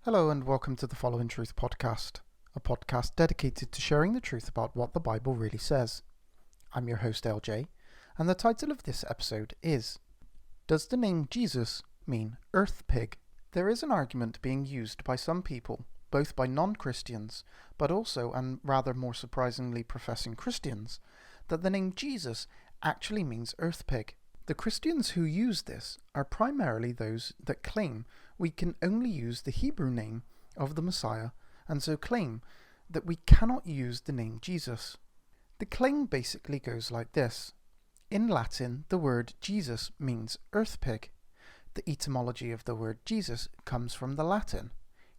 Hello and welcome to the Following Truth podcast, a podcast dedicated to sharing the truth about what the Bible really says. I'm your host LJ, and the title of this episode is, Does the name Jesus mean earthpig? There is an argument being used by some people, both by non-Christians, but also, and rather more surprisingly professing Christians, that the name Jesus actually means earthpig. The Christians who use this are primarily those that claim we can only use the Hebrew name of the Messiah, and so claim that we cannot use the name Jesus. The claim basically goes like this. In Latin, the word Jesus means earthpig. The etymology of the word Jesus comes from the Latin.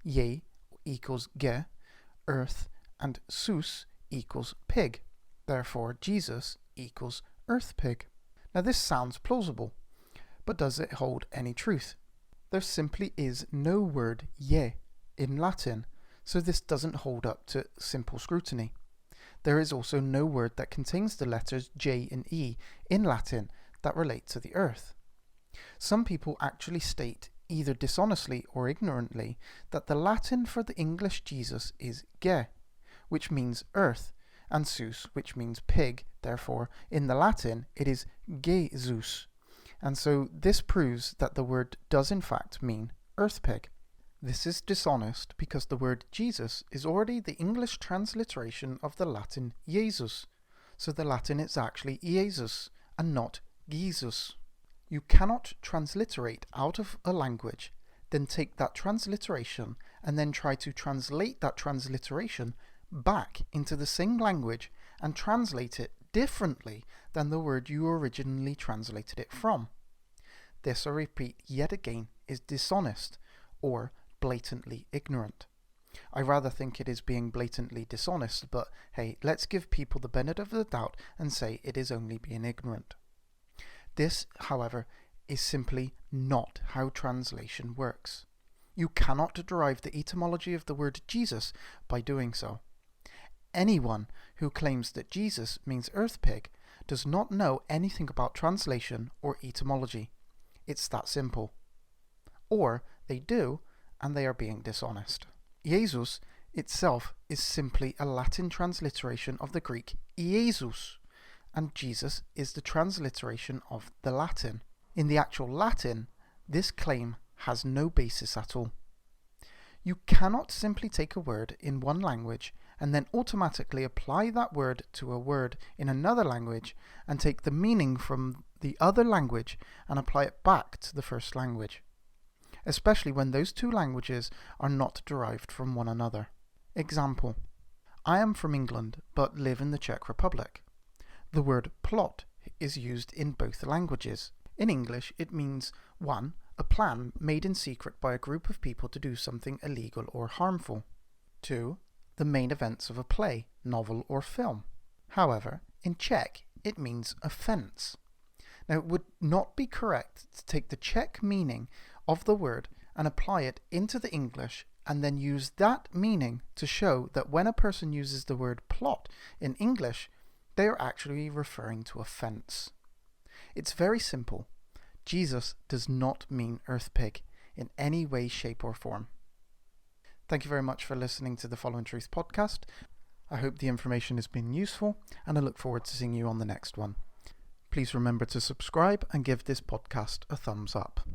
Je equals ge, earth, and sus equals pig. Therefore, Jesus equals earthpig. Now this sounds plausible, but does it hold any truth? There simply is no word je in Latin, so this doesn't hold up to simple scrutiny. There is also no word that contains the letters J and E in Latin that relate to the earth. Some people actually state, either dishonestly or ignorantly, that the Latin for the English Jesus is ge, which means earth, and sus, which means pig. Therefore, in the Latin, it is Jesus. And so this proves that the word does in fact mean earthpig. This is dishonest because the word Jesus is already the English transliteration of the Latin Jesus. So the Latin is actually Jesus and not Jesus. You cannot transliterate out of a language, then take that transliteration and then try to translate that transliteration back into the same language and translate it differently than the word you originally translated it from. This, I repeat yet again, is dishonest or blatantly ignorant. I rather think it is being blatantly dishonest, but hey, let's give people the benefit of the doubt and say it is only being ignorant. This, however, is simply not how translation works. You cannot derive the etymology of the word Jesus by doing so. Anyone who claims that Jesus means earthpig does not know anything about translation or etymology. It's that simple. Or they do, and they are being dishonest. Jesus itself is simply a Latin transliteration of the Greek Iesus, and Jesus is the transliteration of the Latin. In the actual Latin, this claim has no basis at all. You cannot simply take a word in one language and then automatically apply that word to a word in another language and take the meaning from the other language and apply it back to the first language, especially when those two languages are not derived from one another. Example: I am from England but live in the Czech Republic. The word plot is used in both languages. In English, it means 1. A plan made in secret by a group of people to do something illegal or harmful. 2. The main events of a play, novel, or film. However, in Czech, it means offence. Now, it would not be correct to take the Czech meaning of the word and apply it into the English and then use that meaning to show that when a person uses the word plot in English, they are actually referring to offence. It's very simple. Jesus does not mean earthpig in any way, shape, or form. Thank you very much for listening to the Following Truth podcast. I hope the information has been useful, and I look forward to seeing you on the next one. Please remember to subscribe and give this podcast a thumbs up.